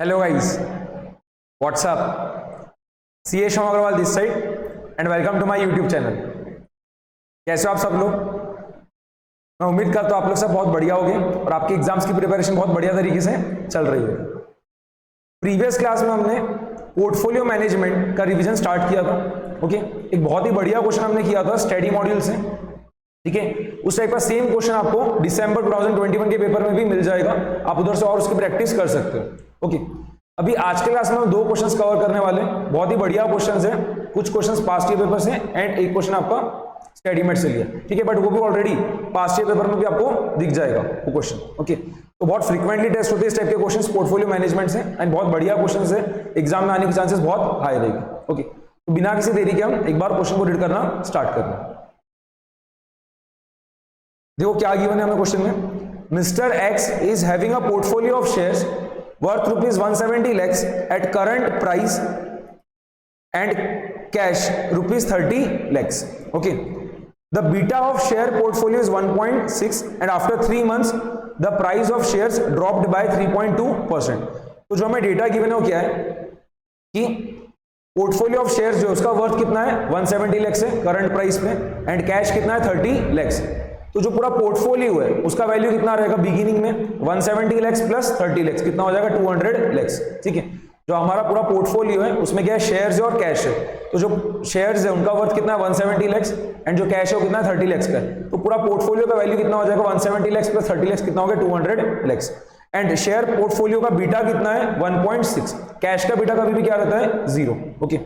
Hello guys, what's up. CA Shom Agrawal this side and welcome to my YouTube channel. कैसे हो आप सब लोग? मैं उम्मीद करता हूँ आप लोग सब बहुत बढ़िया होंगे और आपके एग्जाम्स की प्रिपरेशन बहुत बढ़िया तरीके से चल रही है। प्रीवियस क्लास में हमने पोर्टफोलियो मैनेजमेंट का रिवीजन स्टार्ट किया था। ओके, एक बहुत ही बढ़िया क्वेश्चन हमने किया था स्टडी मॉड्यूल से। ठीक है, उस टाइप का सेम क्वेश्चन आपको दिसंबर 2021 के पेपर में भी मिल जाएगा। आप उधर से और उसकी प्रैक्टिस कर सकते हो। ओके, अभी आज के क्लास में हम दो क्वेश्चंस कवर करने वाले हैं। बहुत ही बढ़िया क्वेश्चंस है, कुछ क्वेश्चंस पास्ट ईयर पेपर से एंड एक क्वेश्चन आपका स्टडीमेट से लिया। ठीक है, बट वो भी ऑलरेडी पास्ट ईयर पेपर में भी आपको दिख जाएगा वो क्वेश्चन। ओके, तो बहुत फ्रीक्वेंटली टेस्ट होते हैं इस टाइप के क्वेश्चंस पोर्टफोलियो मैनेजमेंट से एंड बहुत बढ़िया क्वेश्चंस है, एग्जाम में आने के चांसेस बहुत हाई रहेगी। ओके, तो बिना किसी देरी के हम एक बार क्वेश्चन को रीड करना स्टार्ट करते हैं। देखो क्या गिवन है हमें क्वेश्चन में। Mister x is having a portfolio of shares worth rupees 170 lakhs at current price and cash rupees 30 lakhs. Okay, the beta of share portfolio is 1.6 and after 3 months the price of shares dropped by 3.2%. तो जो हमें data given है वो क्या है कि portfolio of shares जो उसका वर्थ कितना है 170 lakhs है करंट प्राइस में एंड कैश कितना है 30 lakhs। तो जो पूरा पोर्टफोलियो है उसका वैल्यू कितना रहेगा बिगिनिंग में 170 lakhs प्लस 30 lakhs कितना हो जाएगा 200 lakhs। ठीक है, जो हमारा पूरा पोर्टफोलियो है उसमें क्या है शेयर्स है और कैश है। तो जो शेयर्स है उनका वर्थ कितना है 170 lakhs एंड जो कैश है वो कितना है 30 lakhs का है। तो पूरा पोर्टफोलियो का वैल्यू कितना हो जाएगा 170 lakhs प्लस 30 lakhs कितना हो गया 200 lakhs एंड शेयर पोर्टफोलियो का बीटा कितना है 1.6। कैश का बीटा कभी भी क्या रहता है 0। ओके,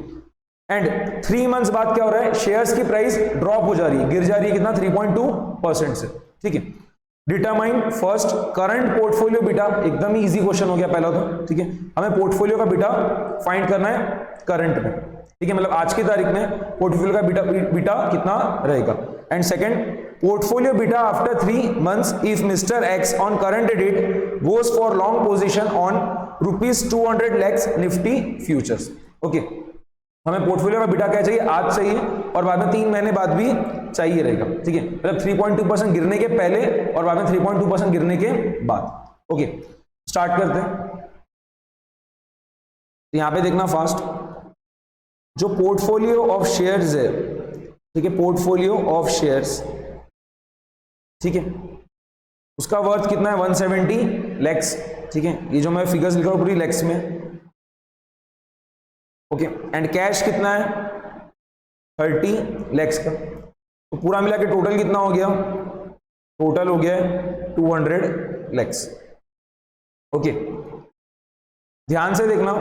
एंड 3 मंथ्स बाद क्या हो रहा है शेयर्स की प्राइस ड्रॉप हो जा रही है, गिर जा रही है कितना 3.2% से। ठीक है, determine first current portfolio beta. एकदम ही इजी क्वेश्चन हो गया पहला तो। ठीक है, हमें पोर्टफोलियो का बीटा फाइंड करना है करंट में। ठीक है, मतलब आज की तारीख में पोर्टफोलियो का बीटा कितना रहेगा। And second, portfolio beta after 3 months if mister X on current date goes for long position on ₹200 lakhs Nifty futures. Okay, हमें पोर्टफोलियो का बीटा क्या चाहिए आज चाहिए और बाद में 3 महीने बाद भी चाहिए रहेगा। ठीक है, मतलब 3.2% गिरने के पहले और बाद में 3.2% गिरने के बाद। ओके, स्टार्ट करते हैं। यहां पे देखना फास्ट, जो पोर्टफोलियो ऑफ शेयर्स है, ठीक है, पोर्टफोलियो ऑफ शेयर्स, ठीक है, उसका वर्थ कितना है 170 lakhs। ठीक है, ये जो मैं फिगर्स लिखा हूं पूरी लैक्स में। ओके, एंड कैश कितना है 30 lakhs का। तो पूरा मिला के टोटल कितना हो गया, टोटल हो गया 200 lakhs। ओके, ध्यान से देखना,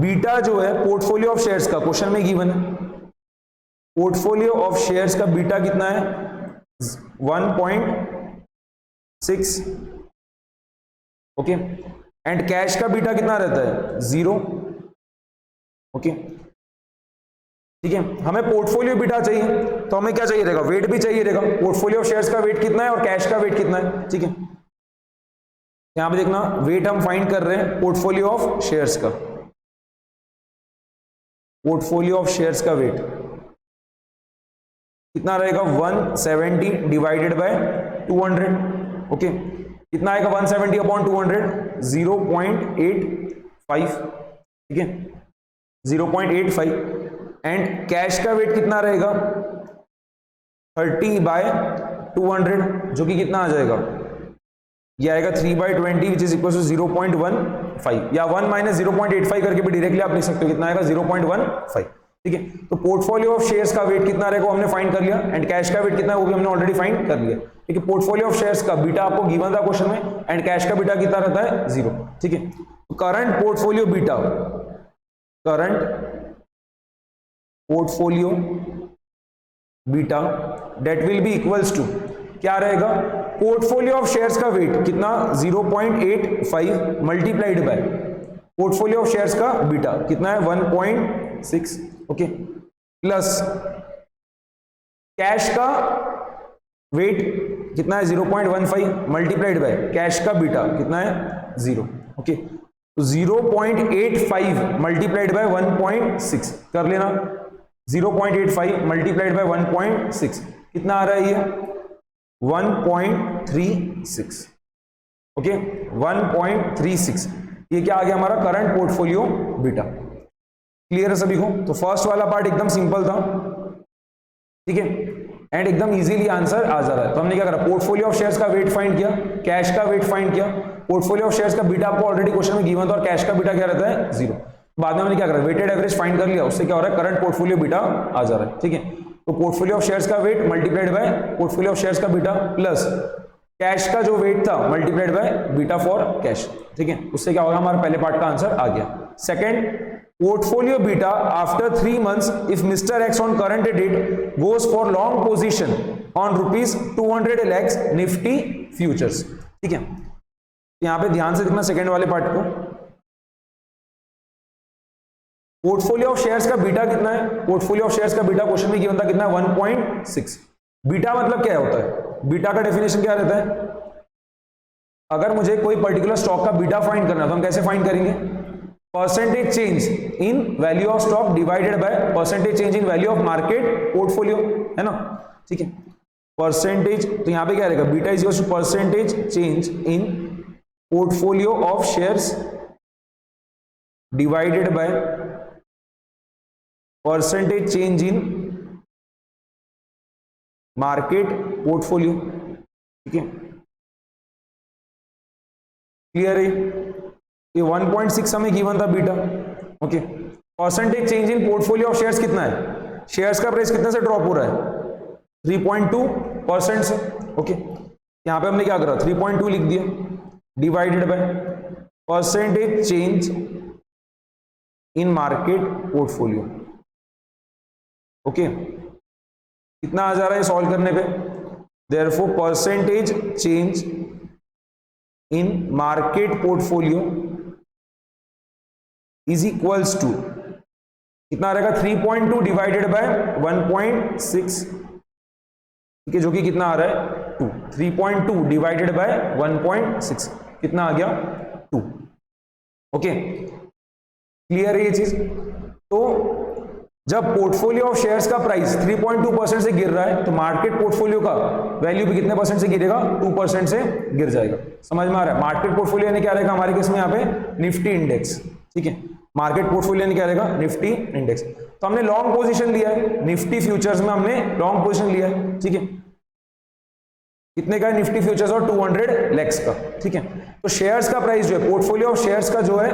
बीटा जो है पोर्टफोलियो ऑफ शेयर्स का क्वेश्चन में गिवन है। पोर्टफोलियो ऑफ शेयर्स का बीटा कितना है 1.6। ओके, एंड कैश का बीटा कितना रहता है 0। ओके, ठीक है, हमें पोर्टफोलियो बीटा चाहिए तो हमें क्या चाहिए रहेगा, वेट भी चाहिए रहेगा। पोर्टफोलियो ऑफ शेयर्स का वेट कितना है और कैश का वेट कितना है। ठीक है, यहां पे देखना, वेट हम फाइंड कर रहे हैं पोर्टफोलियो ऑफ शेयर्स का। पोर्टफोलियो ऑफ शेयर्स का वेट कितना रहेगा 170 डिवाइडेड बाय 200। ओके, कितना आएगा 170 अपॉन 200 0.85। ठीक है, 0.85 एंड कैश का वेट कितना रहेगा 30/200 जो कि कितना आ जाएगा, ये आएगा 3/20 विच इज इक्वल टू 0.15 या 1 माइनस 0.85 करके भी डायरेक्टली आप लिख सकते हो, कितना आएगा 0.15। ठीक है, तो पोर्टफोलियो ऑफ शेयर्स का वेट कितना रहेगा हमने फाइंड कर लिया एंड कैश का वेट कितना है वो भी हमने ऑलरेडी फाइंड कर लिया। ठीक है, पोर्टफोलियो ऑफ शेयर्स का बीटा आपको गिवन था क्वेश्चन में एंड कैश का बीटा कितना रहता है 0। ठीक है, तो current portfolio beta, current portfolio beta that will be equals to क्या रहेगा, पोर्टफोलियो ऑफ शेयर्स का वेट कितना 0.85 multiplied by portfolio of shares का बीटा कितना है 1.6। ओके, प्लस कैश का वेट कितना है 0.15 मल्टीप्लाइड बाय कैश का बीटा कितना है 0। ओके, तो 0.85 मल्टीप्लाइड बाय 1.6 कर लेना, 0.85 मल्टीप्लाइड बाय 1.6 कितना आ रहा है ये 1.36। ओके, 1.36 ये क्या आ गया हमारा करंट पोर्टफोलियो बीटा। क्लियर है सभी को? तो फर्स्ट वाला पार्ट एकदम सिंपल था, ठीक है, एंड एकदम इजीली आंसर आ जा रहा है। तो हमने क्या करा, पोर्टफोलियो ऑफ शेयर्स का वेट फाइंड किया, कैश का वेट फाइंड किया, पोर्टफोलियो ऑफ शेयर्स का बीटा आपको ऑलरेडी क्वेश्चन में गिवन था और कैश का बीटा क्या रहता है 0। बाद में हमने क्या करा, वेटेड एवरेज फाइंड कर लिया, उससे क्या हो रहा है करंट पोर्टफोलियो बीटा आ जा रहा है, ठीक है। तो पोर्टफोलियो ऑफ शेयर्स का weight multiplied by portfolio of shares का बीटा प्लस कैश का जो वेट था multiplied by beta for cash, ठीक है। उससे क्या होगा, हमारा पहले पार्ट का आंसर आ गया। Second, portfolio beta after 3 months if mister X on current date goes for long position on ₹200 lakhs Nifty futures, ठीक है। यहां पे ध्यान से देखना सेकंड वाले पार्ट को। पोर्टफोलियो ऑफ शेयर्स का बीटा कितना है, पोर्टफोलियो ऑफ शेयर्स का बीटा क्वेश्चन में गिवन था कितना है 1.6। बीटा मतलब क्या होता है, बीटा का डेफिनेशन क्या रहता है, अगर मुझे कोई पर्टिकुलर स्टॉक का बीटा फाइंड करना है तो हम कैसे फाइंड करेंगे, percentage change in value of stock divided by percentage change in value of market portfolio, है ना, ठीक है। परसेंटेज, तो यहां पे क्या रहेगा, beta is equal to percentage change in portfolio of shares divided by percentage change in market portfolio, ठीक है। क्लियर है? ये 1.6 हमें गिवन था beta, okay. Percentage change in portfolio of shares कितना है, शेयर्स का प्राइस कितने से ड्रॉप हो रहा है 3.2% से, ओके। यहां पे हमने क्या करा 3.2 लिख दिया divided by percentage change in market portfolio, okay. कितना आ जा रहा है सॉल्व करने पे, therefore percentage change in market portfolio is equals to कितना रहेगा 3.2 डिवाइडेड बाय 1.6, ठीक है, जो कि कितना आ रहा है 2। 3.2 डिवाइडेड बाय 1.6 कितना आ गया 2, ओके। क्लियर है ये चीज? तो जब पोर्टफोलियो ऑफ शेयर्स का प्राइस 3.2% से गिर रहा है तो मार्केट पोर्टफोलियो का वैल्यू भी कितने परसेंट से गिरेगा, 2% से गिर जाएगा। समझ में आ रहा है? मार्केट पोर्टफोलियो ने क्या रहेगा हमारे केस में यहाँ पे निफ्टी इंडेक्स, ठीक है। मार्केट पोर्टफोलियो ने क्या रहेगा निफ्टी इंडेक्स। तो हमने लॉन्ग पोजीशन लिया है निफ्टी फ्यूचर्स में, हमने लॉन्ग पोजीशन लिया है, ठीक है। कितने का है निफ्टी फ्यूचर्स और 200 lakhs का, ठीक है। तो शेयर्स का प्राइस जो है पोर्टफोलियो ऑफ शेयर्स का जो है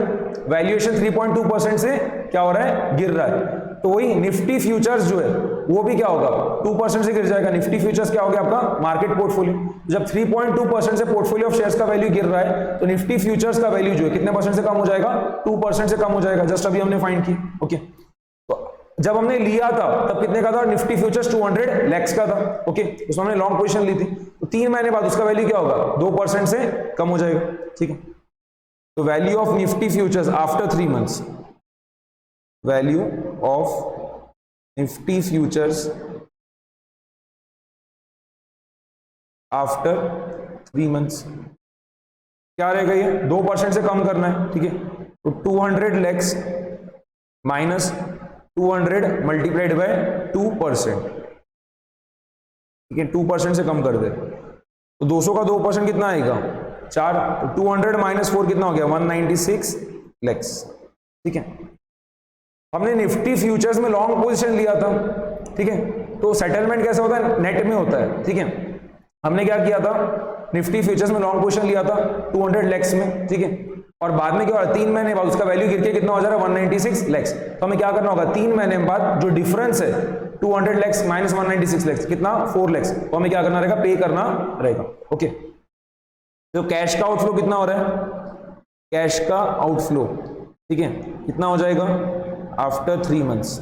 वैल्यूएशन 3.2% से क्या हो रहा है गिर रहा है। तो वही निफ्टी फ्यूचर्स जो है वो भी क्या होगा 2% से गिर जाएगा। निफ्टी फ्यूचर्स क्या हो गया आपका मार्केट पोर्टफोलियो। जब 3.2% से पोर्टफोलियो ऑफ शेयर्स का वैल्यू गिर रहा है तो निफ्टी फ्यूचर्स का वैल्यू जो है कितने परसेंट से कम हो जाएगा, 2% से कम हो जाएगा। जस्ट अभी हमने फाइंड की, ओके। तो जब हमने लिया था तब कितने का था निफ्टी फ्यूचर्स 200 lakhs का था, ओके। उसमें हमने लॉन्ग पोजीशन ली थी, तो 3 महीने बाद उसका वैल्यू क्या होगा 2% से कम हो जाएगा, ठीक है। तो value of Nifty futures after 3 months, value of Nifty futures after 3 months क्या रहेगा, ये 2% से कम करना है, ठीक है। तो 200 lakhs माइनस 200 मल्टीप्लाइड बाय 2%, ठीक है। 2% से कम कर दे तो 200 का 2% कितना आएगा 4, तो 200 माइनस 4 कितना हो गया 196 lakhs, ठीक है। हमने निफ्टी फ्यूचर्स में लॉन्ग पोजीशन लिया था, ठीक है। तो सेटलमेंट कैसा होता है नेट में होता है, ठीक है। हमने क्या किया था निफ्टी फ्यूचर्स में लॉन्ग पोजीशन लिया था 200 lakhs में, ठीक है। और बाद में क्या हो रहा है 3 महीने बाद उसका वैल्यू गिर के कितना हो जा रहा है 196 lakhs। तो हमें क्या करना होगा 3 महीने बाद जो डिफरेंस है 200 lakhs माइनस 196 lakhs कितना 4 lakhs, तो हमें क्या करना रहेगा पे करना रहेगा, ओके। तो कैश का आउटफ्लो कितना हो रहा है, कैश का आउटफ्लो, ठीक है, कितना हो जाएगा आफ्टर 3 months।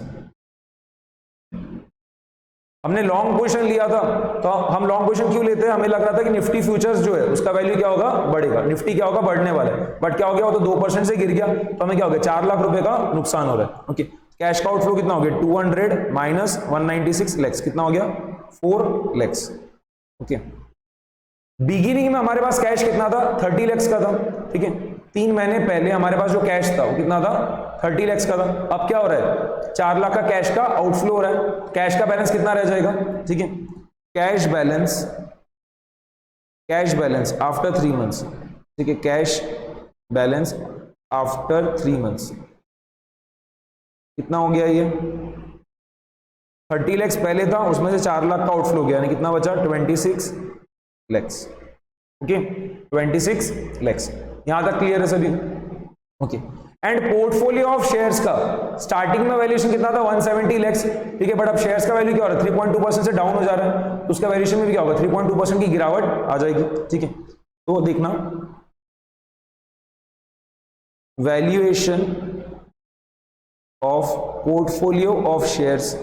हमने लॉन्ग पोजीशन लिया था, तो हम लॉन्ग पोजीशन क्यों लेते हैं, हमें लग रहा था कि निफ्टी फ्यूचर्स जो है उसका वैल्यू क्या होगा बढ़ेगा, निफ्टी क्या होगा बढ़ने वाला है, बट क्या हो गया वो तो 2% से गिर गया, तो हमें क्या हो गया 4 लाख रुपए का नुकसान हो रहा है, ओके। कैश का आउटफ्लो कितना हो गया 200 माइनस 196 lakhs कितना हो गया 4 lakhs, ओके। बिगिनिंग में हमारे पास कैश कितना था 30 lakhs का था, ठीक है। 3 महीने पहले हमारे पास जो कैश था वो कितना था 30 lakhs का था। अब क्या हो रहा है 4 लाख का कैश का आउटफ्लो हो रहा है, कैश का बैलेंस कितना रह जाएगा, ठीक है। कैश बैलेंस आफ्टर 3 months, ठीक है। Cash balance after 3 months. कितना हो गया ये? 30 लैक्स पहले था, उसमें से 4 लाख का आउटफ्लो गया, यानी कितना बचा? 26 लैक्स। ओके, 26 लैक्स। यहां तक क्लियर है सभी? Okay. And portfolio of shares का स्टार्टिंग में वैल्यूएशन कितना था? 170 लैक्स, ठीक है। बट अब शेयर्स का वैल्यू क्या हो रहा है? 3.2% से डाउन हो जा रहा है, तो उसका वैल्यूएशन में भी क्या होगा? 3.2% की गिरावट आ जाएगी, ठीक है। तो देखना, valuation of portfolio of shares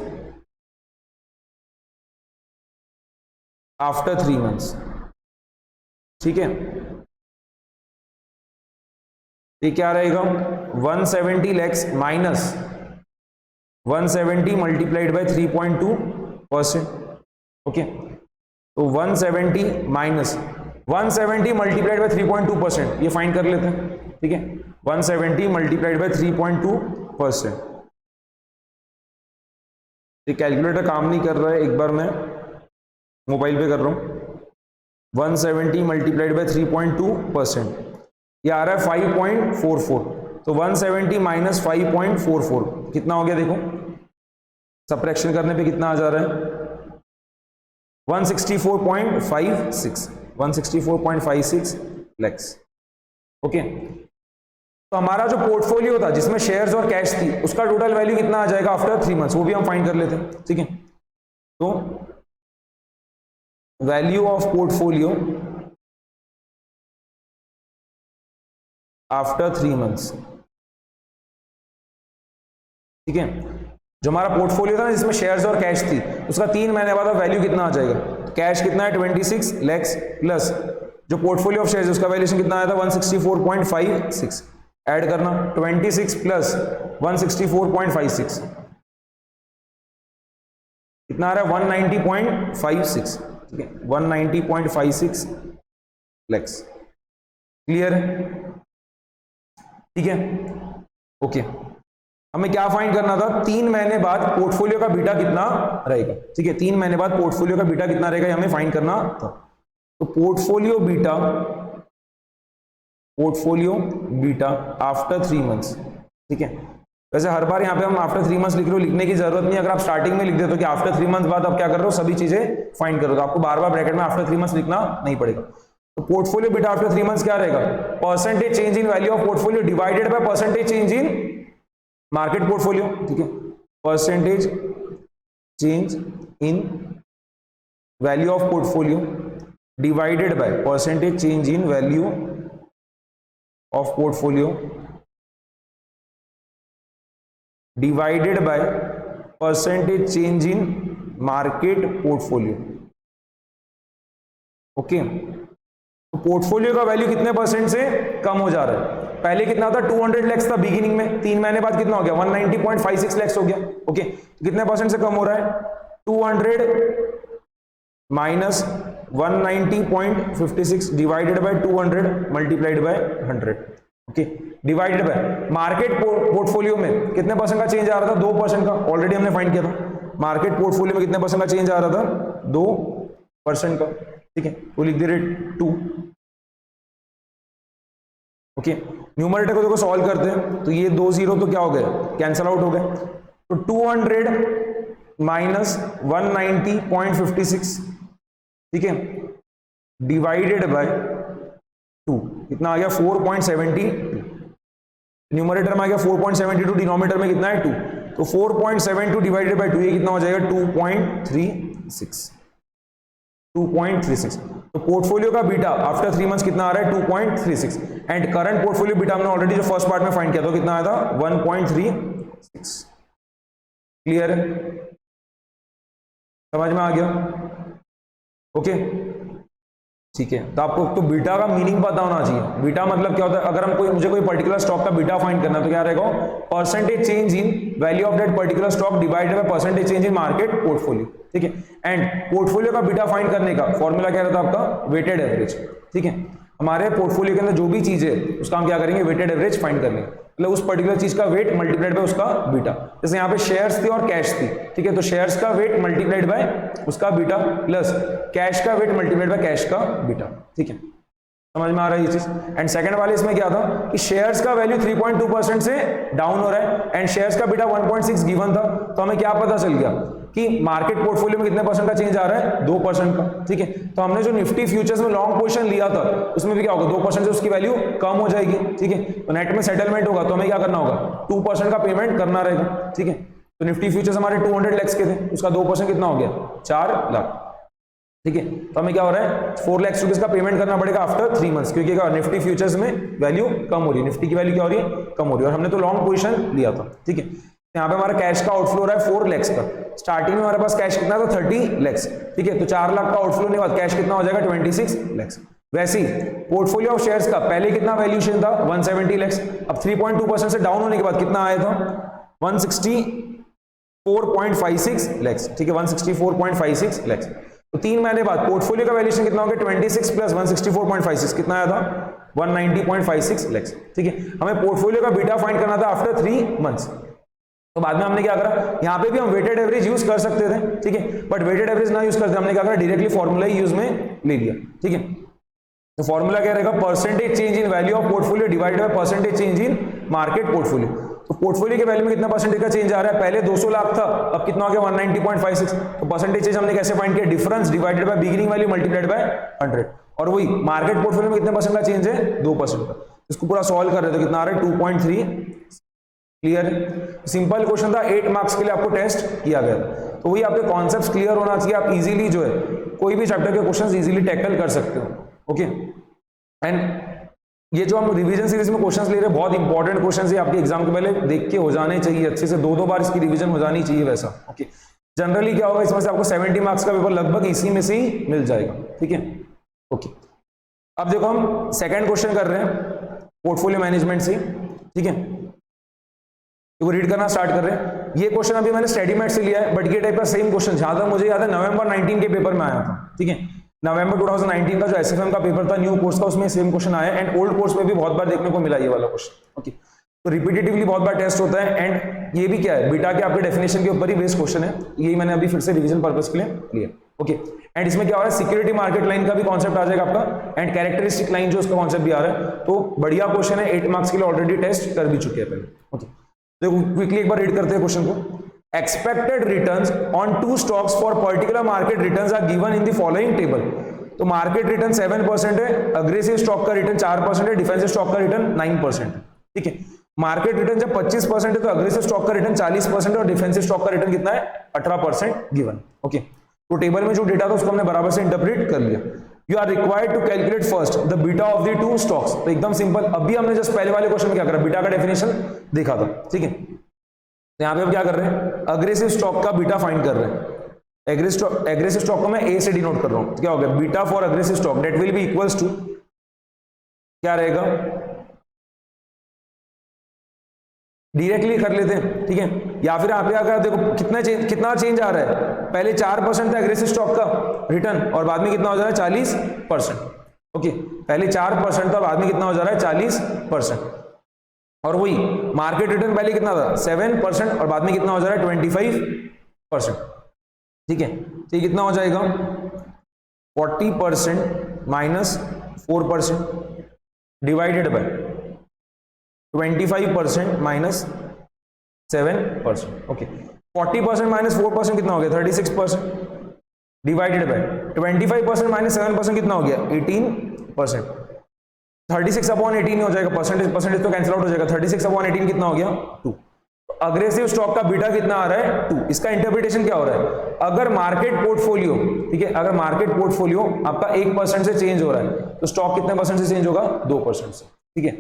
after 3 months, ठीक है। ये क्या रहेगा? 170 lakhs minus 170 multiplied by 3.2%, okay. तो 170 माइनस 170 मल्टीप्लाइड बाय 3.2%, ये फाइंड कर लेते हैं, ठीक है। 170 मल्टीप्लाइड बाय 3.2%। ये कैलकुलेटर काम नहीं कर रहा है, एक बार मैं मोबाइल पे कर रहा हूं। 170 मल्टीप्लाइड बाय 3.2%, ये आ रहा है 5.44। तो 170 माइनस 5.44 कितना हो गया? देखो, सबट्रैक्शन करने पे कितना आ जा रहा है? 164.56, 164.56 लैक्स, ओके। तो हमारा जो पोर्टफोलियो था जिसमें शेयर्स और कैश थी, उसका टोटल वैल्यू कितना आ जाएगा आफ्टर 3 मंथ्स, वो भी हम फाइंड कर लेते हैं, ठीक है। तो value of portfolio after 3 months, ठीक है। जो हमारा पोर्टफोलियो था ना जिसमें शेयर्स और कैश थी, उसका 3 महीने बाद वैल्यू कितना आ जाएगा? कैश कितना है? 26 लैक्स, प्लस जो पोर्टफोलियो ऑफ शेयर्स उसका वैल्यूएशन कितना आया था? 164.56। ऐड करना, 26 प्लस 164.56 कितना आ रहा है? 190.56, ठीक है। 190.56 लैक्स। क्लियर है? ठीक है, ओके। हमें क्या फाइंड करना था? 3 महीने बाद पोर्टफोलियो का बीटा कितना रहेगा, ठीक है। 3 महीने बाद पोर्टफोलियो का बीटा कितना रहेगा, हमें फाइंड करना था। तो पोर्टफोलियो बीटा आफ्टर 3 मंथ्स, ठीक है। वैसे हर बार यहाँ पे हम आफ्टर 3 मंथ्स लिख रहे हो, लिखने की जरूरत नहीं। अगर आप स्टार्टिंग में लिख देते हो कि आफ्टर 3 मंथ्स बाद आप क्या कर रहे हो, सभी चीजें फाइंड करो, तो आपको बार बार ब्रैकेट में आफ्टर 3 मंथ्स लिखना नहीं पड़ेगा। तो पोर्टफोलियो बीटा आफ्टर 3 मंथ्स क्या रहेगा? Percentage change in value of portfolio divided by percentage change in market portfolio, ठीक है। Percentage change in value of portfolio divided by percentage change in value of portfolio divided by percentage change in market portfolio, okay. तो portfolio का value कितने percent से कम हो जा रहा है? पहले कितना था? 200 लैक्स था बिगिनिंग में, 3 महीने बाद कितना हो गया? 190.56 लैक्स हो गया, ओके। तो कितने परसेंट से कम हो रहा है? 200 minus 190.56 divided by 200 multiplied by 100, okay. Divided by market portfolio में कितने परसेंट का चेंज आ रहा था? 2% का, ऑलरेडी हमने फाइंड किया था। मार्केट पोर्टफोलियो में कितने परसेंट का चेंज आ रहा था? 2% का, ठीक है। तो लिख दे रहे 2, ओके। न्यूमरेटर को देखो सॉल्व करते हैं, तो ये 2 0 तो क्या हो गए? कैंसल आउट हो गए। तो 200 माइनस 190.56, ठीक है, डिवाइडेड बाय 2 कितना आ गया? 4.72। न्यूमरेटर में आ गया 4.72, डिनोमिनेटर में कितना है? 2। तो 4.72 डिवाइडेड बाय 2 ये कितना हो जाएगा? 2.36, 2.36। तो पोर्टफोलियो का बीटा आफ्टर 3 मंथ्स कितना आ रहा है? 2.36। एंड करंट पोर्टफोलियो बीटा हमने ऑलरेडी जो फर्स्ट पार्ट में फाइंड किया था कितना आया था? 1.36। क्लियर है? समझ में आ गया? ओके, ठीक है। तो आपको तो बीटा का मीनिंग पता होना चाहिए। बीटा मतलब क्या होता है? अगर हम मुझे कोई पर्टिकुलर स्टॉक का बीटा फाइंड करना है तो क्या रहेगा? Percentage change in value of that particular stock divided by percentage change in market portfolio, ठीक है। एंड पोर्टफोलियो का बीटा फाइंड करने का फॉर्मूला क्या रहता है आपका? वेटेड एवरेज, ठीक है। हमारे पोर्टफोलियो के अंदर जो भी चीज है उसका हम क्या करेंगे? वेटेड एवरेज फाइंड कर लेंगे, मतलब उस पर्टिकुलर चीज का वेट मल्टीप्लाइड बाय उसका बीटा। जैसे यहाँ पे शेयर्स थी और कैश थी, ठीक है, तो शेयर्स का वेट मल्टीप्लाइड बाय उसका बीटा प्लस कैश का वेट मल्टीप्लाइड बाय कैश का बीटा, ठीक है। समझ में आ रहा है ये चीज। एंड सेकंड वाले इसमें क्या था कि शेयर्स का वैल्यू 3.2% से डाउन हो रहा है एंड शेयर्स का बीटा 1.6 गिवन था, तो हमें क्या पता चल गया कि मार्केट पोर्टफोलियो में कितने परसेंट का चेंज आ रहा है, 2% का। ठीक है, तो हमने जो निफ्टी फ्यूचर्स में लॉन्ग पोजीशन लिया था उसमें भी क्या होगा, 2% से उसकी वैल्यू कम हो जाएगी। ठीक है, तो नेट में सेटलमेंट होगा तो हमें क्या करना होगा, 2% का पेमेंट करना रहेगा। ठीक है, तो निफ्टी फ्यूचर्स हमारे 200 लाख के थे, उसका 2% कितना हो गया, 4 लाख। ठीक है, तो हमें क्या हो रहा है, 4 लाख रुपीज का पेमेंट करना पड़ेगा आफ्टर 3 मंथ्स, क्योंकि निफ्टी फ्यूचर्स में वैल्यू कम हो रही है, निफ्टी की वैल्यू क्या हो रही है, कम हो रही है, और हमने तो लॉन्ग पोजीशन लिया था। ठीक है, यहाँ पे हमारा कैश का आउटफ्लो हो रहा है 4 लाख का। स्टार्टिंग में हमारे पास कैश कितना था, 30 लाख। ठीक है, तो 4 लाख का आउटफ्लो होने के बाद कैश कितना हो जाएगा, 26 लाख। वैसे ही पोर्टफोलियो ऑफ शेयर्स का पहले कितना वैल्यूएशन था, 170 लाख, अब 3.2% से डाउन होने के बाद कितना आया था, 164.56 लाख। ठीक है, 164.56 लाख। तो 3 महीने बाद पोर्टफोलियो का वैल्यूएशन कितना हो गया, 26 प्लस 164.56 कितना आया था, 190.56 लाख। ठीक है, हमें पोर्टफोलियो का बीटा फाइंड करना था आफ्टर 3 मंथ्स। तो बाद में हमने क्या करा, यहाँ पे भी हम वेटेड एवरेज यूज कर सकते थे। ठीक है, बट वेटेड एवरेज ना यूज करते, हमने क्या करा, डायरेक्टली फॉर्मूला ही यूज में ले लिया। ठीक है, तो फॉर्मूला क्या रहेगा, percentage change in value of portfolio divided by percentage change in market portfolio. तो पोर्टफोलियो के वैल्यू में कितना परसेंटेज का चेंज आ रहा है, पहले 200 लाख था, अब कितना हो गया, 190.56। तो परसेंटेज चेंज हमने कैसे फाइंड किया, difference divided by beginning value multiplied by 100। और वही मार्केट पोर्टफोलियो में कितने परसेंट का चेंज है, 2% का। इसको पूरा सॉल्व कर रहे तो कितना आ रहा है, 2.3। क्लियर है, सिंपल क्वेश्चन था, 8 मार्क्स के लिए आपको टेस्ट किया गया था। तो वही आपके कॉन्सेप्ट्स क्लियर होना चाहिए, आप इजीली जो है कोई भी चैप्टर के क्वेश्चंस इजीली टैकल कर सकते हो। ओके, एंड ये जो हम रिवीजन सीरीज में क्वेश्चंस ले रहे हैं, बहुत इंपॉर्टेंट क्वेश्चंस है, आपके एग्जाम के पहले देख के हो जाने चाहिए, अच्छे से 2-2 बार इसकी रिवीजन हो जानी चाहिए वैसा। ओके, जनरली क्या होगा, इसमें से आपको 70 मार्क्स का पेपर लगभग इसी में से ही मिल जाएगा। ठीक है, ओके, अब देखो हम सेकंड क्वेश्चन कर रहे हैं पोर्टफोलियो मैनेजमेंट से। ठीक है, तो रीड करना स्टार्ट कर रहे हैं। ये क्वेश्चन अभी मैंने स्टडीमेट से लिया है, बट ये टाइप का सेम क्वेश्चन जहां तक मुझे याद है नवंबर 19 के पेपर में आया था। ठीक है, नवंबर 2019 का जो एसएफएम का पेपर था न्यू कोर्स का, उसमें सेम क्वेश्चन आया एंड ओल्ड कोर्स में भी बहुत बार देखने को मिला ये वाला क्वेश्चन। ओके, तो रिपीटेटिवली बहुत बार टेस्ट होता है एंड ये भी क्या है, बीटा के आपके डेफिनेशन के ऊपर ही बेस्ड क्वेश्चन है, यही मैंने अभी फिर से रिवीजन पर्पस के लिए लिया। ओके, एंड इसमें क्या हो रहा है, सिक्योरिटी मार्केट लाइन का भी कॉन्सेप्ट आ जाएगा आपका एंड कैरेक्टरिस्टिक लाइन जो उसका कॉन्सेप्ट भी आ रहा है। तो बढ़िया क्वेश्चन है, 8 मार्क्स के लिए ऑलरेडी टेस्ट कर भी चुके हैं पहले। ओके, देखो क्विकली एक बार रीड करते हैं क्वेश्चन को। Expected returns on 2 stocks for particular market returns are given in the following table. तो मार्केट रिटर्न 7% है, अग्रेसिव स्टॉक का रिटर्न 4% है, डिफेंसिव स्टॉक का रिटर्न 9% है। ठीक है, मार्केट रिटर्न जब 25% है तो अग्रेसिव स्टॉक का रिटर्न 40% है और डिफेंसिव स्टॉक का रिटर्न कितना है, 18% गिवन। ओके, तो टेबल में जो डेटा था उसको हमने बराबर से इंटरप्रेट कर लिया। You are required to calculate first the beta of the 2 stocks. तो एकदम सिंपल, अभी हमने जस्ट पहले वाले क्वेश्चन में क्या करा, बीटा का डेफिनेशन देखा था। ठीक है, तो यहाँ पे हम क्या कर रहे हैं, अग्रेसिव स्टॉक का बीटा फाइंड कर रहे हैं। एग्रेसिव स्टॉक को मैं ए से डिनोट कर रहा हूं, क्या हो गया, beta for aggressive stock that will be equals to क्या रहेगा, डायरेक्टली कर लेते हैं। ठीक है, या फिर आप अगर देखो कितना चेंज आ रहा है, पहले 4% था एग्रेसिव स्टॉक का रिटर्न और बाद में कितना हो जा रहा है, 40%। ओके, पहले 4% था, बाद में कितना हो जा रहा है, 40%। और वही मार्केट रिटर्न पहले कितना था, 7% और बाद में कितना हो जा रहा है, 25%। ठीक है, तो ये कितना हो जाएगा, 40% minus 4% divided by 25% minus 7%। Okay, 40% minus 4% कितना हो गया, 36% डिवाइडेड बाय 25% माइनस 7% कितना हो गया, 18%। 36 अपॉन 18 हो जाएगा, परसेंटेज तो कैंसिल आउट हो जाएगा, 36 अपॉन 18 कितना हो गया, 2। अग्रेसिव स्टॉक का बीटा कितना आ रहा है, 2। इसका इंटरप्रिटेशन क्या हो रहा है, अगर मार्केट पोर्टफोलियो, ठीक है, अगर मार्केट पोर्टफोलियो आपका 1% से चेंज हो रहा है तो स्टॉक कितने परसेंट से चेंज होगा, 2% से। ठीक है,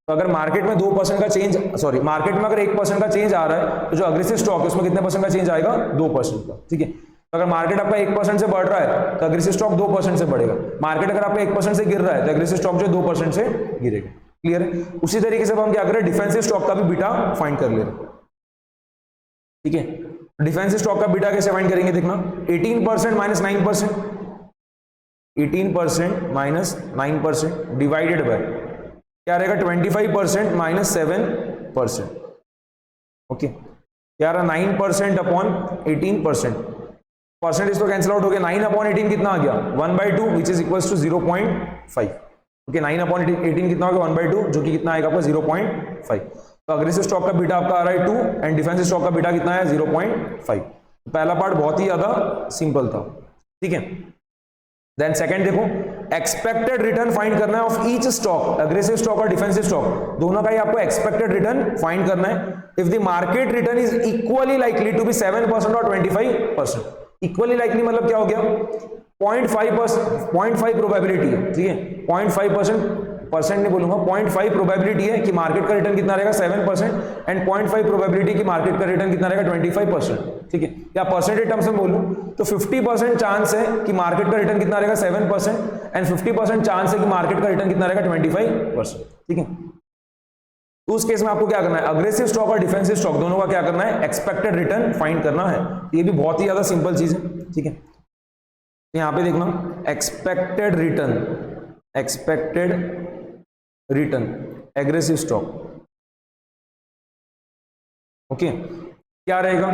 तो अगर मार्केट में 2% का चेंज, सॉरी मार्केट में अगर 1% का चेंज आ रहा है तो जो अग्रेसिव स्टॉक है उसमें कितने परसेंट का चेंज आएगा, 2% का। ठीक है, तो अगर मार्केट आपका 1% से बढ़ रहा है तो अग्रेसिव स्टॉक 2% से बढ़ेगा, मार्केट अगर आपका 1% से गिर रहा है तो अग्रेसिव स्टॉक जो 2% से गिरेगा। क्लियर है, उसी तरीके से हम क्या करें, डिफेंसिव स्टॉक का भी बीटा फाइंड कर ले रहे हैं। ठीक है, डिफेंसिव स्टॉक का बीटा कैसे फाइंड करेंगे, देखना 18% माइनस 9%, 18% माइनस 9% डिवाइडेड बाय क्या रहेगा, 25% माइनस 7%। ओके, क्या रहा, 9% अपॉन 18%, परसेंटेज तो कैंसिल आउट हो गया, 9 अपॉन 18 कितना आ गया, 1/2 which is equals to 0.5। Okay 9/18 कितना होगा 1/2, जो कि कितना आएगा आपका 0.5। तो अग्रेसिव स्टॉक का बीटा आपका आ रहा है 2 एंड डिफेंसिव स्टॉक का बीटा कितना है 0.5। पहला पार्ट बहुत ही ज्यादा सिंपल था, ठीक है। देन सेकंड देखो, एक्सपेक्टेड रिटर्न फाइंड करना है of each stock, aggressive stock और डिफेंसिव स्टॉक दोनों का ही आपको एक्सपेक्टेड रिटर्न फाइंड करना है। If the market return is equally likely to be 7% और 25%। इक्वली लाइकली मतलब क्या हो गया, 0.5 प्रोबेबिलिटी है, ठीक है। 0.5% नहीं बोलूंगा, 0.5 प्रोबेबिलिटी है कि मार्केट का रिटर्न कितना रहेगा 7% एंड 0.5 प्रोबेबिलिटी कि मार्केट का रिटर्न कितना रहेगा 25%, ठीक है। या परसेंटेज टर्म्स में बोलूं तो 50% चांस है कि मार्केट का रिटर्न कितना रहेगा 7% एंड 50% चांस है कि मार्केट का रिटर्न कितना रहेगा 25%, ठीक है। तो उस केस में आपको क्या करना है, अग्रेसिव स्टॉक और डिफेंसिव स्टॉक दोनों का क्या करना है, एक्सपेक्टेड रिटर्न फाइंड करना है। ये भी बहुत ही ज्यादा सिंपल चीज है, ठीक है। यहां पे देखना, expected return aggressive stock, okay क्या रहेगा।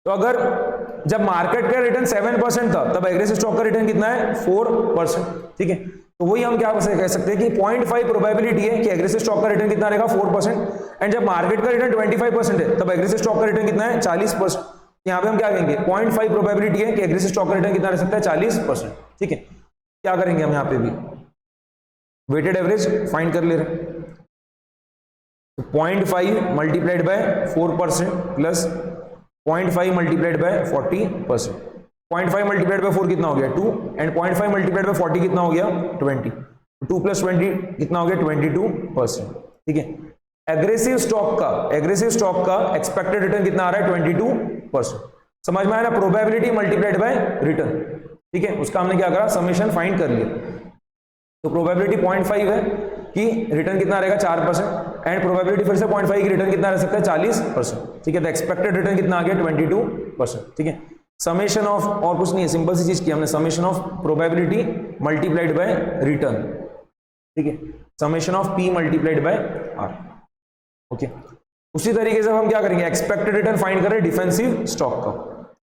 तो अगर जब मार्केट का रिटर्न 7% था तब एग्रेसिव स्टॉक का रिटर्न कितना है 4%, ठीक है। तो वही हम क्या कह सकते हैं कि 0.5 प्रोबेबिलिटी है कि एग्रेसिव स्टॉक का रिटर्न कितना रहेगा 4% एंड जब मार्केट का रिटर्न 25% है तब एग्रेसिव स्टॉक का रिटर्न कितना है 40%। यहां पे हम क्या कहेंगे, 0.5 प्रोबेबिलिटी है कि एग्रेसिव स्टॉक का रिटर्न कितना रह सकता है 40%, ठीक है। क्या करेंगे हम यहां पे भी वेटेड एवरेज फाइंड कर ले रहे हैं। तो 0.5 multiplied bye 4% plus 0.5 multiplied bye 40%। 0.5 multiplied bye 4 कितना हो गया 2 एंड 0.5 मल्टीप्लाइड बाय 40 कितना हो गया 20। 2 प्लस 20 कितना हो गया 22%, ठीक है। एग्रेसिव स्टॉक का एक्सपेक्टेड रिटर्न कितना आ रहा है 22%। समझ में आया ना, प्रोबेबिलिटी मल्टीप्लाइड बाय रिटर्न, ठीक है। उसका हमने क्या करा, समेशन फाइंड कर लिया। तो प्रोबेबिलिटी 0.5 है कि रिटर्न कितना रहेगा 4% एंड प्रोबेबिलिटी फिर से 0.5 की रिटर्न कितना रह सकता है 40%, ठीक है। तो एक्सपेक्टेड रिटर्न कितना आ गया 22%, ठीक है। समेशन ऑफ, और कुछ नहीं है, सिंपल सी चीज की हमने, summation of probability multiplied by return, ठीक है। Summation of P multiplied by R, okay. उसी तरीके से हम क्या करेंगे, एक्सपेक्टेड रिटर्न फाइंड करें डिफेंसिव स्टॉक का,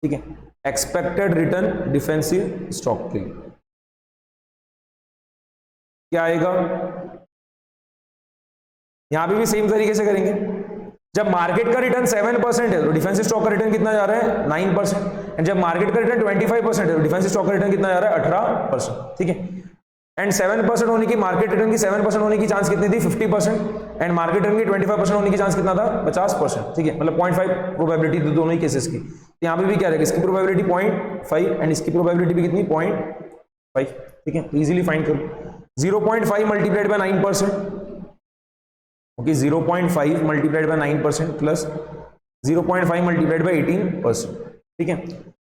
ठीक है। एक्सपेक्टेड रिटर्न डिफेंसिव स्टॉक के लिए क्या आएगा, यहां पे भी सेम तरीके से करेंगे। जब मार्केट का रिटर्न 7% है तो डिफेंसिव स्टॉक का रिटर्न कितना जा रहा है 9% एंड जब मार्केट का रिटर्न 25% है तो डिफेंसिव स्टॉक का रिटर्न कितना जा रहा है 18%, ठीक है। एंड 7% होने की, मार्केट रिटर्न की 7% होने की चांस कितनी थी 50% एंड मार्केट रिटर्न की 25% होने की चांस कितना था 50%, ठीक है। मतलब 0.5 प्रोबेबिलिटी थी दोनों ही केसेस की। तो यहाँ पे भी क्या रहेगा, इसकी प्रोबेबिलिटी 0.5 एंड इसकी प्रोबेबिलिटी भी कितनी 0.5, ठीक है। तो इजीली फाइंड करो। 0.5 multiplied bye 9%, okay 0.5 multiplied bye 9% plus 0.5 multiplied bye 18%, ठीक है।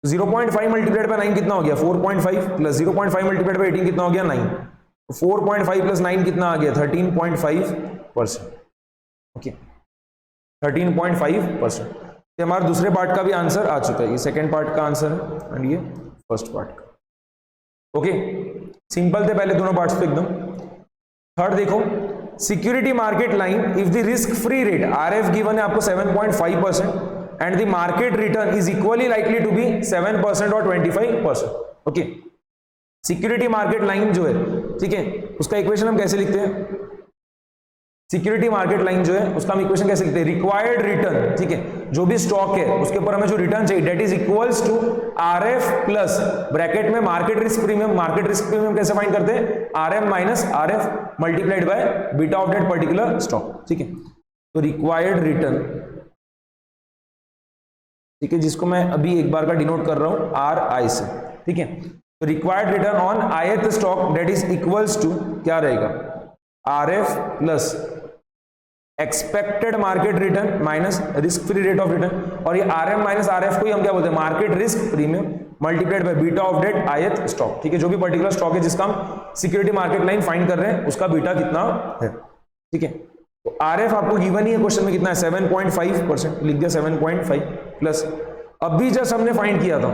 0.5 मल्टीप्लाइड बाय 9 कितना हो गया 4.5 प्लस 0.5 मल्टीप्लाइड बाय 18 कितना हो गया 9। तो 4.5 प्लस 9 कितना आ गया 13.5%, ओके 13.5%। तो हमारा दूसरे पार्ट का भी आंसर आ चुका है, ये सेकेंड पार्ट का आंसर है एंड ये फर्स्ट पार्ट का, ओके। सिंपल थे पहले दोनों पार्ट्स पे एकदम। थर्ड देखो, security market line if the risk free rate RF given है आपको 7.5% and the market return is equally likely to be 7% और 25%, ओके। सिक्योरिटी मार्केट लाइन जो है, ठीक है, उसका इक्वेशन हम कैसे लिखते हैं, सिक्योरिटी मार्केट लाइन जो है उसका हम इक्वेशन कैसे लिखते हैं, रिक्वायर्ड रिटर्न, ठीक है। जो भी स्टॉक है उसके ऊपर हमें जो रिटर्न चाहिए that is equals to RF plus bracket में market risk premium. Market risk premium कैसे फाइंड करते हैं, RM minus RF multiplied by beta of that particular stock, ठीक है। तो रिक्वायर्ड रिटर्न, ठीक है, जिसको मैं अभी एक बार का डिनोट कर रहा हूं आर आई से, ठीक है। तो required return on ith stock that is equals to क्या रहेगा, RF plus expected market return minus risk free rate of return, और ये आरएम माइनस आरएफ को ही हम क्या बोलते हैं, market risk premium multiplied by beta of that ith stock, ठीक है। जो भी पर्टिकुलर स्टॉक है जिसका हम सिक्योरिटी मार्केट लाइन फाइंड कर रहे हैं उसका बीटा कितना है, ठीक है। तो आरएफ आपको गिवन ही है क्वेश्चन में कितना है 7.5%, लिख दिया 7.5 प्लस अभी जस्ट हमने फाइंड किया था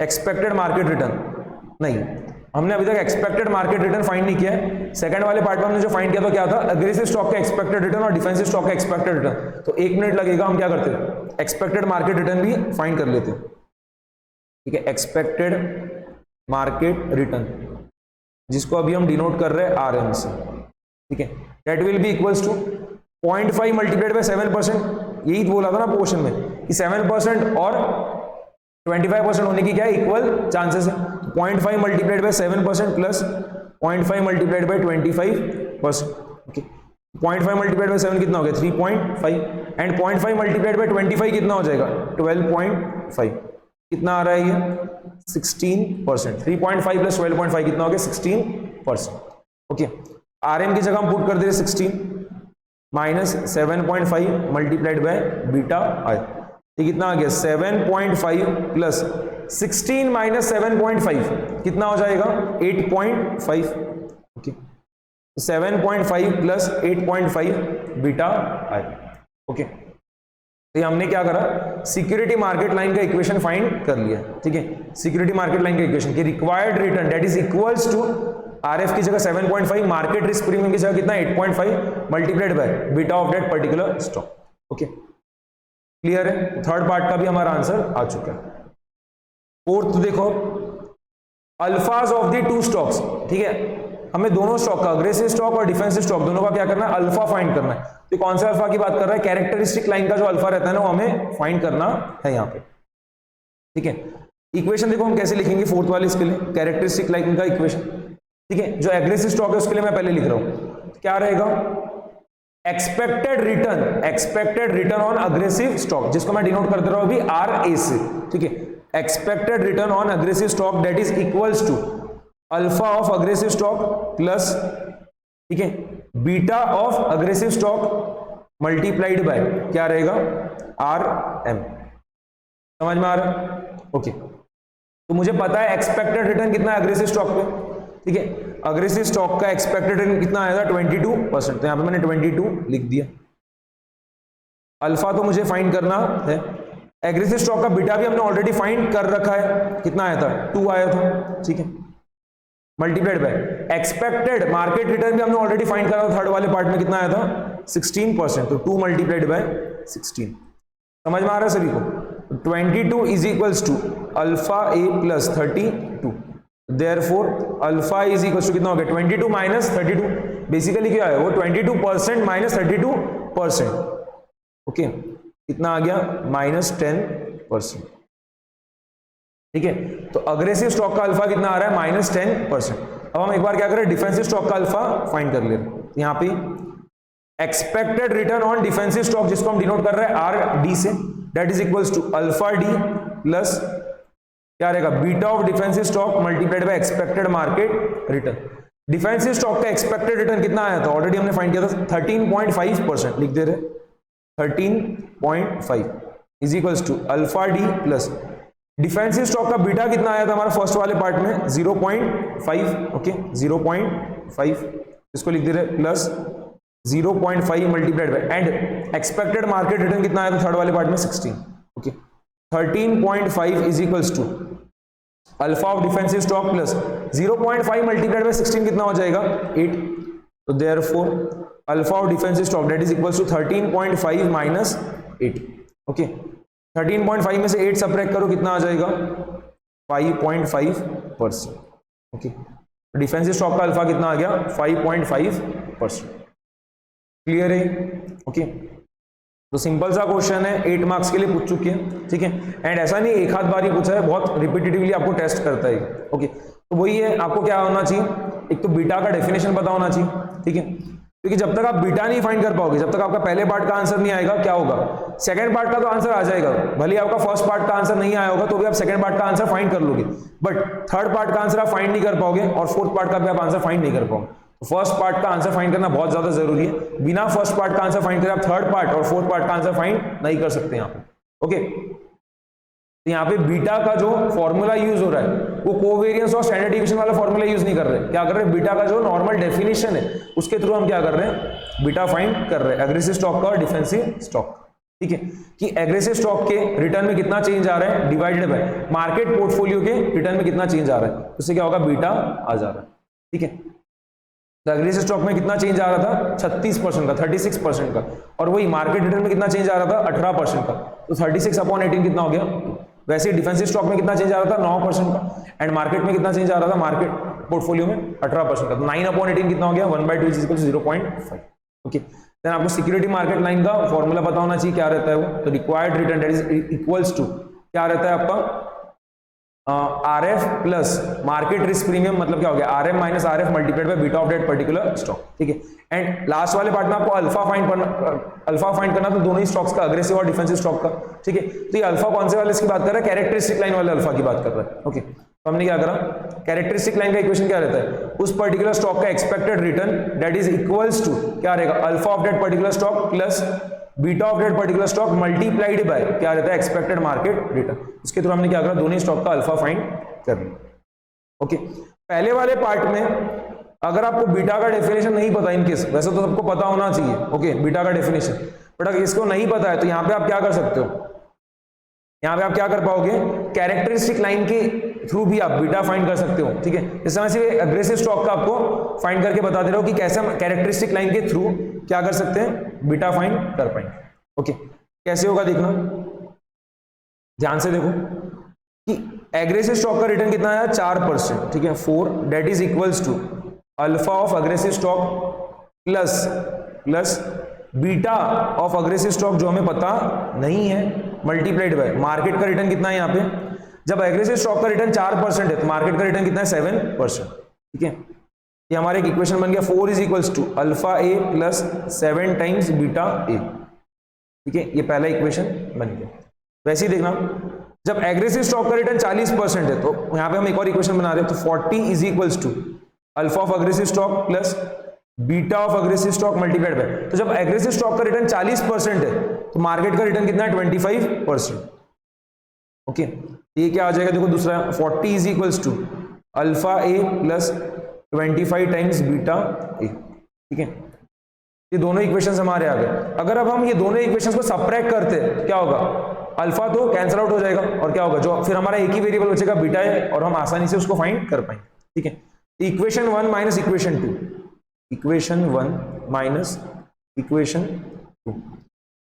एक्सपेक्टेड मार्केट रिटर्न, नहीं हमने अभी तक एक्सपेक्टेड मार्केट रिटर्न फाइंड नहीं किया है। सेकंड वाले पार्ट में हमने जो फाइंड किया था क्या था, अग्रेसिव स्टॉक का एक्सपेक्टेड रिटर्न और डिफेंसिव स्टॉक का एक्सपेक्टेड रिटर्न। तो 1 मिनट लगेगा, हम क्या करते हैं एक्सपेक्टेड मार्केट रिटर्न भी फाइंड कर लेते हैं, ठीक है। एक्सपेक्टेड मार्केट रिटर्न जिसको अभी हम डिनोट कर रहे हैं RM से, ठीक है, that will be equals to 0.5 multiplied by 7%, यही बोला था ना क्वेश्चन में कि 7% और 25% होने की क्या है, इक्वल चांसेस है। 0.5 multiplied by 7% plus 0.5 multiplied bye 25%, okay, 0.5 multiplied by 7 कितना हो गया, 3.5, एंड 0.5 मल्टीप्लाइड बाय 25 कितना हो जाएगा, 12.5, कितना आ रहा है ये, 16%, 3.5 प्लस 12.5 कितना हो गया, 16%, ओके। RM की जगह हम पुट कर दे रहे 16 माइनस 7.5 मल्टीप्लाइड बाय बीटा आई, ये कितना आ गया, 7.5 प्लस 16 माइनस 7.5 कितना हो जाएगा, 8.5, okay, 7.5 plus 8.5 beta I, okay. तो ये हमने क्या करा, सिक्योरिटी मार्केट लाइन का इक्वेशन फाइंड कर लिया, ठीक है, सिक्योरिटी मार्केट लाइन का इक्वेशन कि required return that is equals to RF की जगह 7.5, मार्केट रिस्क प्रीमियम की जगह कितना 8.5 multiplied by beta of that particular stock, okay, clear है। थर्ड पार्ट का भी हमारा आंसर आ चुका है। फोर्थ देखो, अल्फाज ऑफ द टू स्टॉक्स, ठीक है, हमें दोनों स्टॉक का, अग्रेसिव स्टॉक और डिफेंसिव स्टॉक, दोनों का क्या करना है, अल्फा फाइंड करना है। तो कौन सा अल्फा की बात कर रहा है, कैरेक्टरिस्टिक लाइन का जो अल्फा रहता है ना, वो हमें फाइंड करना है यहाँ पे, ठीक है। इक्वेशन देखो हम कैसे लिखेंगे फोर्थ वाले इसके लिए, कैरेक्टरिस्टिक लाइन का इक्वेशन, ठीक है। जो एग्रेसिव स्टॉक है उसके लिए मैं पहले लिख रहा हूं, क्या रहेगा, expected return on aggressive stock, जिसको मैं डिनोट कर दे रहा हूं अभी RA से, ठीक है, expected return on aggressive stock that is equals to alpha of aggressive stock plus, ठीक है, beta of aggressive stock multiplied by क्या रहेगा, RM, समझ में आ रहा है, ओके। तो मुझे पता है एक्सपेक्टेड रिटर्न कितना है अग्रेसिव स्टॉक पे, ठीक है, अग्रेसिव स्टॉक का एक्सपेक्टेड रिटर्न कितना आया था, 22%, तो यहां पे मैंने 22 लिख दिया। अल्फा तो मुझे फाइंड करना है, एग्रेसिव स्टॉक का बीटा भी हमने ऑलरेडी फाइंड कर रखा है, कितना आया था, 2 आया था, ठीक है, multiplied by expected market return भी हमने ऑलरेडी फाइंड करा था, थर्ड वाले पार्ट में कितना आया था, 16%, तो 2 मल्टीप्लाइड बाय 16, समझ में आ रहा है सभी को। 22 is equals to alpha A plus 32, therefore alpha is equals to कितना हो गया, 22 माइनस 32, बेसिकली क्या है वो 22% माइनस 32%, ओके, कितना आ गया, -10%, ठीक है। तो अग्रेसिव स्टॉक का अल्फा कितना आ रहा है, -10%। अब हम एक बार क्या करें, डिफेंसिव स्टॉक का अल्फा फाइंड कर ले रहे हैं, यहाँ पे expected return on defensive stock, जिसको हम डिनोट कर रहे हैं RD से, that is equals to alpha D plus क्या रहेगा, beta of defensive stock multiplied by expected market return. Defensive stock का एक्सपेक्टेड रिटर्न कितना आया था, ऑलरेडी हमने फाइंड किया था, 13.5%, लिख दे रहे 13.5 is equals to alpha D plus defensive stock का बीटा कितना आया था हमारा फर्स्ट वाले पार्ट में, 0.5, ओके, 0.5, इसको लिख दे रहे plus 0.5 multiplied by, and expected market return कितना आया था थर्ड वाले पार्ट में, 16, okay, 13.5 is equals to alpha of defensive stock plus 0.5 multiplied by 16 कितना हो जाएगा, 8, तो therefore alpha of defensive stock that is equals to 13.5 minus 8, okay, 13.5 में से 8 सब्ट्रैक्ट करो, कितना आ जाएगा, 5.5%, ओके, डिफेंसिव स्टॉक का अल्फा कितना आ गया, 5.5%, क्लियर है, ओके। तो सिंपल सा क्वेश्चन है, 8 मार्क्स के लिए पूछ चुके हैं, ठीक है, एंड ऐसा नहीं एक आध बार ही पूछा है, बहुत रिपीटेटिवली आपको टेस्ट करता है, ओके। तो वही है, आपको क्या होना चाहिए, एक तो बीटा का डेफिनेशन पता होना चाहिए, ठीक है, क्योंकि जब तक आप बीटा नहीं फाइंड कर पाओगे, जब तक आपका पहले पार्ट का आंसर नहीं आएगा, क्या होगा, सेकंड पार्ट का तो आंसर आ जाएगा, भले आपका फर्स्ट पार्ट का आंसर नहीं आया होगा तो भी आप सेकंड पार्ट का आंसर फाइंड कर लोगे, बट थर्ड पार्ट का आंसर आप फाइंड नहीं कर पाओगे, और फोर्थ पार्ट का भी आप आंसर फाइंड नहीं कर पाओगे। फर्स्ट पार्ट का आंसर फाइंड करना बहुत ज्यादा जरूरी है, बिना फर्स्ट पार्ट का आंसर फाइंड करे आप थर्ड पार्ट और फोर्थ पार्ट का आंसर फाइंड नहीं कर सकते यहाँ पे, ओके। तो यहाँ पे बीटा का जो फॉर्मूला यूज हो रहा है वो कोवेरियंस और स्टैंडर्ड डिविएशन वाला फॉर्मूला यूज नहीं कर रहे, क्या कर रहे हैं, बीटा का जो नॉर्मल डेफिनेशन है उसके थ्रू हम क्या कर रहे हैं, बीटा फाइंड कर रहे हैं एग्रेसिव स्टॉक का और डिफेंसिव स्टॉक, ठीक है, कि एग्रेसिव स्टॉक के रिटर्न में कितना चेंज आ रहा है डिवाइडेड बाय मार्केट पोर्टफोलियो के रिटर्न में कितना चेंज आ रहा है, उससे क्या होगा, बीटा आ जा रहा है, ठीक है। तो एग्रेसिव स्टॉक में कितना चेंज आ रहा था, 36% का, 36% का, और वही मार्केट रिटर्न में कितना चेंज आ रहा था, 18% का, तो 36/18 कितना हो गया। वैसे डिफेंसिव स्टॉक में कितना चेंज आ रहा था, 9% का, एंड मार्केट में कितना चेंज आ रहा था, मार्केट पोर्टफोलियो में 18% का, तो 9/18 कितना हो गया 1/2 is equal to 0.5। Okay, then आपको सिक्योरिटी मार्केट लाइन का फॉर्मूला पता होना चाहिए, क्या रहता है वो, तो required return that is equals to क्या रहता है आपका RF plus market risk premium, मतलब क्या हो गया RM minus RF multiplied by beta of that particular stock. ठीक है, एंड लास्ट वाले पार्ट में आपको अल्फा फाइंड करना तो दोनों ही स्टॉक्स का, अग्रेसिव और डिफेंसिव स्टॉक का। ठीक है, तो ये अल्फा कौन से वाले इसकी बात कर रहा है, कैरेक्टरिस्टिक लाइन वाले अल्फा की बात कर रहा है। ओके, तो हमने क्या करा, कैरेक्टरिस्टिक लाइन का इक्वेशन क्या रहता है, उस पर्टिकुलर स्टॉक का expected return that is equals to क्या रहेगा, alpha of that particular stock plus beta of that particular stock multiplied by क्या रहता है, एक्सपेक्टेड मार्केट रिटर्न। इसके थ्रू हमने क्या करा, दोनों स्टॉक का अल्फा फाइंड कर लिया। ओके, पहले वाले पार्ट में अगर आपको बीटा का डेफिनेशन नहीं पता, इनकेस वैसे तो सबको पता होना चाहिए, ओके, बीटा का डेफिनेशन, बट अगर इसको नहीं पता है तो यहाँ पे आप क्या कर सकते हो, यहाँ पे आप क्या कर पाओगे, कैरेक्टरिस्टिक लाइन के थ्रू भी आप बीटा फाइंड कर सकते हो। ठीक है, इस समय से अग्रेसिव स्टॉक का आपको फाइंड करके बता दे रहा हूं कि कैसे हम कैरेक्टरिस्टिक लाइन के थ्रू क्या कर सकते हैं, बीटा फाइंड कर पाएंगे। ओके, कैसे होगा देखना, ध्यान से देखो कि एग्रेसिव स्टॉक का रिटर्न कितना आया 4%। ठीक है, 4 that is equals to alpha of aggressive stock plus beta of aggressive stock जो हमें पता नहीं है मल्टीप्लाइड बाय मार्केट का रिटर्न कितना है, यहाँ पे जब एग्रेसिव स्टॉक का रिटर्न 4% है तो मार्केट का रिटर्न कितना है 7%। ठीक है, ये हमारे एक इक्वेशन बन गया, 4 is equals to alpha A plus 7 times beta A. ठीक है, ये पहला इक्वेशन बन गया। वैसे ही देखना, जब एग्रेसिव स्टॉक का रिटर्न 40% है तो यहाँ पे हम एक और इक्वेशन बना रहे हैं, तो 40 is equals to alpha of aggressive stock plus beta of aggressive stock multiplied by, तो जब एग्रेसिव स्टॉक का रिटर्न 40% है तो मार्केट का रिटर्न कितना है 25%। ओके, ये क्या आ जाएगा, देखो दूसरा 40 is equals to alpha A plus 25 times beta A. ठीक है, ये दोनों इक्वेशंस हमारे आ गए। अगर अब हम ये दोनों इक्वेशंस को सबट्रैक्ट करते हैं क्या होगा, अल्फा तो कैंसिल आउट हो जाएगा और क्या होगा, जो फिर हमारा एक ही वेरिएबल बचेगा बीटा है, और हम आसानी से उसको फाइंड कर पाएंगे। ठीक है, equation 1 minus equation 2, equation 1 minus equation 2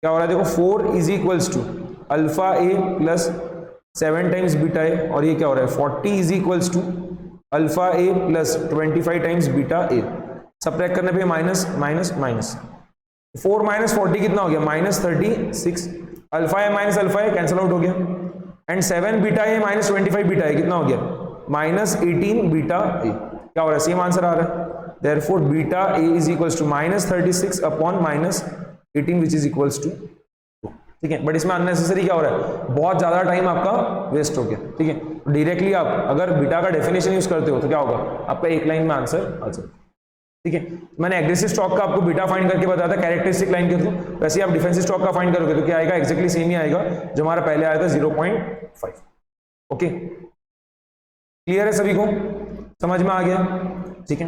क्या हो रहा है, देखो 4 is equals to alpha A plus 7 times beta A, और ये क्या हो रहा है 40 is equals to alpha A plus 25 times beta A. Subtract करने पे माइनस माइनस माइनस, 4 माइनस 40 कितना हो गया -36, अल्फा ए माइनस अल्फा ए कैंसिल आउट हो गया, and 7 beta A minus 25 beta A कितना हो गया -18 बीटा ए। क्या हो रहा है, सेम आंसर आ रहा है, therefore beta A is equals to -36 upon -18 which is equals to 2। ठीक है, बट इसमें अननेसेसरी क्या हो रहा है, बहुत ज्यादा टाइम आपका वेस्ट हो गया। ठीक है, डायरेक्टली आप अगर बीटा का डेफिनेशन यूज करते हो तो क्या होगा, आपका एक लाइन में आंसर आ जाएगा। ठीक है, मैंने एग्रेसिव स्टॉक का आपको बीटा फाइंड करके बताया था कैरेक्टरिस्टिक लाइन के थ्रू, वैसे ही आप डिफेंसिव स्टॉक का फाइंड करोगे तो क्या आएगा, एक्जैक्टली सेम ही आएगा जो हमारा पहले आया था 0.5। ओके, क्लियर है सभी को, समझ में आ गया। ठीक है,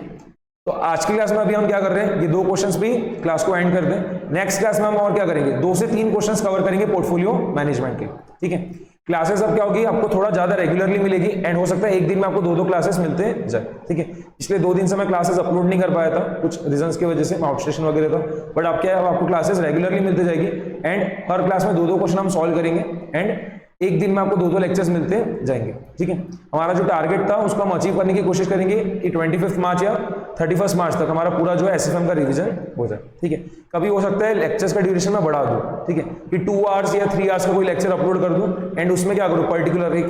तो आज की क्लास में अभी हम क्या कर रहे हैं, ये 2 क्वेश्चंस भी क्लास को एंड कर दें। नेक्स्ट क्लास में हम और क्या करेंगे, 2 से 3 क्वेश्चंस कवर करेंगे पोर्टफोलियो मैनेजमेंट के। ठीक है, क्लासेस अब क्या होगी, आपको थोड़ा ज्यादा रेगुलरली मिलेगी, एंड हो सकता है एक दिन में आपको 2-2 क्लासेस मिलते जाए। ठीक है, पिछले 2 दिन से मैं क्लासेस अपलोड नहीं कर पाया था, कुछ रीजंस की वजह से, आउट स्टेशन वगैरह था, बट अब क्या है, आपको क्लासेस रेगुलरली मिलते जाएगी, एंड हर क्लास में 2-2 क्वेश्चन हम सॉल्व करेंगे, एंड एक दिन में आपको 2-2 लेक्चर्स मिलते जाएंगे। ठीक है, हमारा जो टारगेट था उसको हम अचीव करने की कोशिश करेंगे कि 25 मार्च या 31 मार्च तक हमारा पूरा जो है एसएफएम का रिवीजन हो जाए। ठीक है, कभी हो सकता है लेक्चर्स का ड्यूरेशन में बढ़ा दूं, ठीक है, कि 2 आवर्स या 3 आवर्स का कोई लेक्चर अपलोड कर दूं, एंड उसमें क्या करूं, पर्टिकुलर एक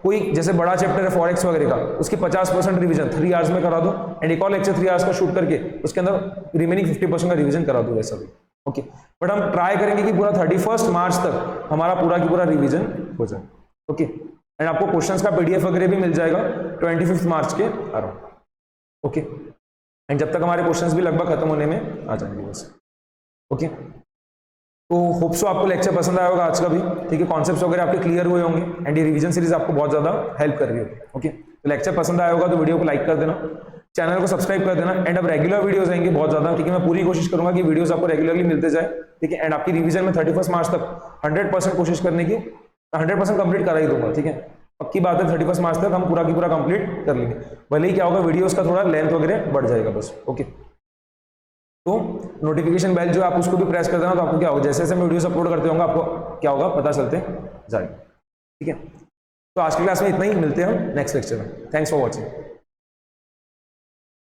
कोई जैसे बड़ा चैप्टर है फॉरेक्स वगैरह का, उसकी 50% रिवीजन 3 आवर्स में करा दूं, एंड एक और लेक्चर 3 आवर्स का शूट करके उसके अंदर रिमेनिंग 50% का रिवीजन करा दूं, वैसा भी। ओके, बट हम ट्राई करेंगे कि पूरा 31 मार्च तक हमारा पूरा की पूरा रिवीजन हो जाए। ओके, एंड आपको क्वेश्चंस का पीडीएफ वगैरह भी मिल जाएगा 25 मार्च के अराउंड। ओके, एंड जब तक हमारे क्वेश्चंस भी लगभग खत्म होने में आ जाएंगे बस। ओके, तो होप सो आपको लेक्चर पसंद आया होगा आज का भी। ठीक है, कॉन्सेप्ट्स वगैरह आपके क्लियर हुए होंगे, एंड ये रिवीजन सीरीज आपको बहुत ज्यादा हेल्प कर रही होगी। ओके, तो लेक्चर पसंद आया होगा तो वीडियो को लाइक कर देना, चैनल को सब्सक्राइब कर देना, एंड अब रेगुलर वीडियोस आएंगे बहुत ज्यादा। ठीक है, मैं पूरी कोशिश करूंगा कि वीडियोस आपको रेगुलरली मिलते जाए। ठीक है, एंड आपकी रिवीजन में 31 मार्च तक 100% कोशिश करने की, 100% कंप्लीट करा ही दूंगा। ठीक है, पक्की बात है, 31 मार्च तक हम पूरा की पूरा कंप्लीट कर लेंगे, भले ही क्या होगा वीडियोस का थोड़ा लेंथ वगैरह बढ़ जाएगा बस। ओके, तो नोटिफिकेशन बेल जो आप उसको भी प्रेस कर देना, तो आपको क्या होगा, जैसे जैसे मैं वीडियोस अपलोड करते होंगे आपको क्या होगा पता चलते जाएगा। ठीक है, तो आज की क्लास में इतना ही, मिलते हैं हम नेक्स्ट लेक्चर में। Thanks for watching.